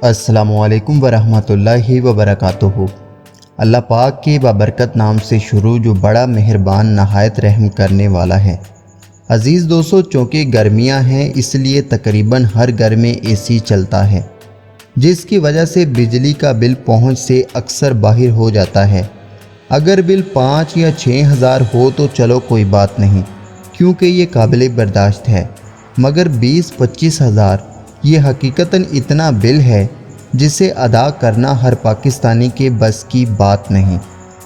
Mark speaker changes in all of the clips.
Speaker 1: अस्सलामुअलैकुम वरहमतुल्लाहि वबरकातुहू। अल्लाह पाक के बाबरकत नाम से शुरू जो बड़ा मेहरबान नहायत रहम करने वाला है। अज़ीज़ दोस्तों, चूँकि गर्मियाँ हैं इसलिए तकरीबन हर घर में एसी चलता है, जिसकी वजह से बिजली का बिल पहुँच से अक्सर बाहर हो जाता है। अगर बिल 5 या 6 हज़ार हो तो चलो कोई बात नहीं, क्योंकि ये काबिल बर्दाश्त है, मगर 20-25 हज़ार ये हकीकतन इतना बिल है जिसे अदा करना हर पाकिस्तानी के बस की बात नहीं।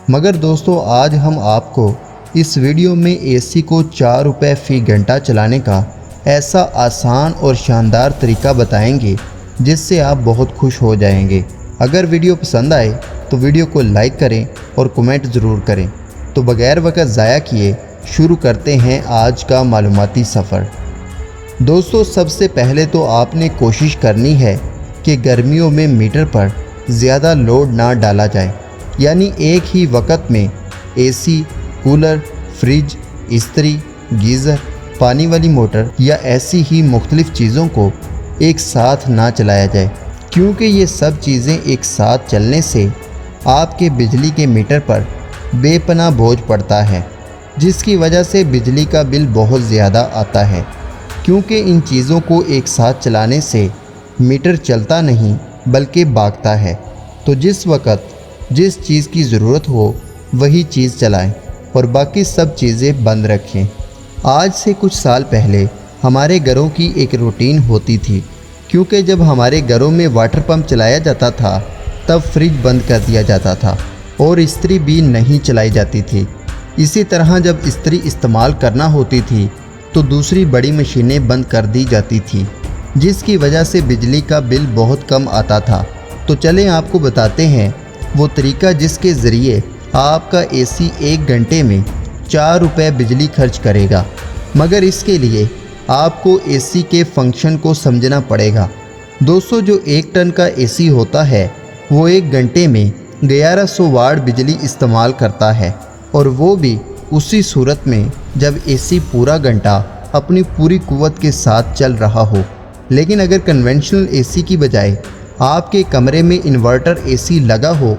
Speaker 1: मगर दोस्तों, आज हम आपको इस वीडियो में एसी को 4 रुपये फ़ी घंटा चलाने का ऐसा आसान और शानदार तरीका बताएंगे जिससे आप बहुत खुश हो जाएंगे। अगर वीडियो पसंद आए तो वीडियो को लाइक करें और कमेंट ज़रूर करें। तो बग़ैर वक्त ज़ाया किए शुरू करते हैं आज का मालूमाती सफ़र। दोस्तों, सबसे पहले तो आपने कोशिश करनी है कि गर्मियों में मीटर पर ज़्यादा लोड ना डाला जाए, यानी एक ही वक्त में एसी, कूलर, फ्रिज, इस्त्री, गीज़र, पानी वाली मोटर या ऐसी ही मुख्तलिफ़ चीज़ों को एक साथ ना चलाया जाए, क्योंकि ये सब चीज़ें एक साथ चलने से आपके बिजली के मीटर पर बेपनाह बोझ पड़ता है, जिसकी वजह से बिजली का बिल बहुत ज़्यादा आता है। क्योंकि इन चीज़ों को एक साथ चलाने से मीटर चलता नहीं बल्कि भागता है। तो जिस वक्त जिस चीज़ की ज़रूरत हो वही चीज़ चलाएं और बाकी सब चीज़ें बंद रखें। आज से कुछ साल पहले हमारे घरों की एक रूटीन होती थी, क्योंकि जब हमारे घरों में वाटर पंप चलाया जाता था तब फ्रिज बंद कर दिया जाता था और इस्त्री भी नहीं चलाई जाती थी। इसी तरह जब इस्त्री इस्तेमाल करना होती थी तो दूसरी बड़ी मशीनें बंद कर दी जाती थी, जिसकी वजह से बिजली का बिल बहुत कम आता था। तो चलें आपको बताते हैं वो तरीका जिसके ज़रिए आपका एसी 1 घंटे में 4 रुपये बिजली खर्च करेगा। मगर इसके लिए आपको एसी के फंक्शन को समझना पड़ेगा। दोस्तों, जो 1 टन का एसी होता है वो 1 घंटे में 1100 वाट बिजली इस्तेमाल करता है, और वो भी उसी सूरत में जब एसी पूरा घंटा अपनी पूरी कुव्वत के साथ चल रहा हो। लेकिन अगर कन्वेंशनल एसी की बजाय आपके कमरे में इन्वर्टर एसी लगा हो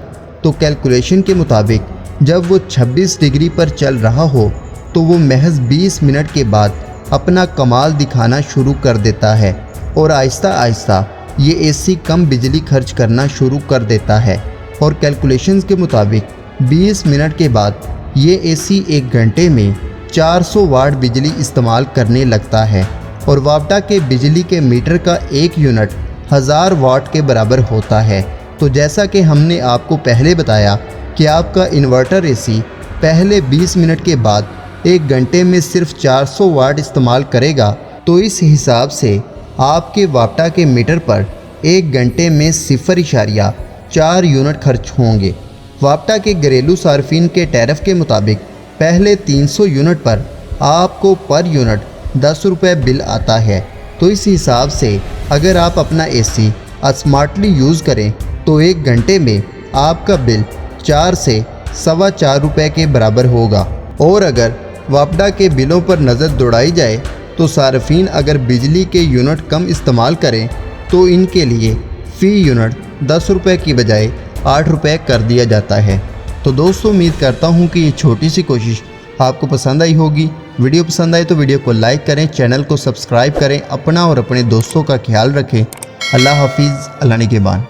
Speaker 1: तो कैलकुलेशन के मुताबिक जब वो 26 डिग्री पर चल रहा हो तो वो महज 20 मिनट के बाद अपना कमाल दिखाना शुरू कर देता है, और आहिस्ता आहिस्ता ये एसी कम बिजली खर्च करना शुरू कर देता है। और कैलकुलेशंस के मुताबिक 20 मिनट के बाद ये एसी 1 घंटे में 400 वाट बिजली इस्तेमाल करने लगता है, और वापटा के बिजली के मीटर का 1 यूनिट 1000 वाट के बराबर होता है। तो जैसा कि हमने आपको पहले बताया कि आपका इन्वर्टर एसी पहले 20 मिनट के बाद 1 घंटे में सिर्फ 400 वाट इस्तेमाल करेगा, तो इस हिसाब से आपके वापटा के मीटर पर 1 घंटे में 0.4 यूनिट खर्च होंगे। वापटा के घरेलू सार्फिन के टैरिफ के मुताबिक पहले 300 यूनिट पर आपको पर यूनिट 10 रुपये बिल आता है। तो इस हिसाब से अगर आप अपना एसी स्मार्टली यूज़ करें तो 1 घंटे में आपका बिल 4 से 4.25 रुपये के बराबर होगा। और अगर वापटा के बिलों पर नज़र दौड़ाई जाए तो सार्फिन अगर बिजली के यूनिट कम इस्तेमाल करें तो इनके लिए फ़ी यूनिट 10 रुपये की बजाय 8 रुपये कर दिया जाता है। तो दोस्तों, उम्मीद करता हूँ कि ये छोटी सी कोशिश आपको पसंद आई होगी। वीडियो पसंद आए तो वीडियो को लाइक करें, चैनल को सब्सक्राइब करें, अपना और अपने दोस्तों का ख्याल रखें। अल्लाह हाफिज़, अल्लाह निगहबान।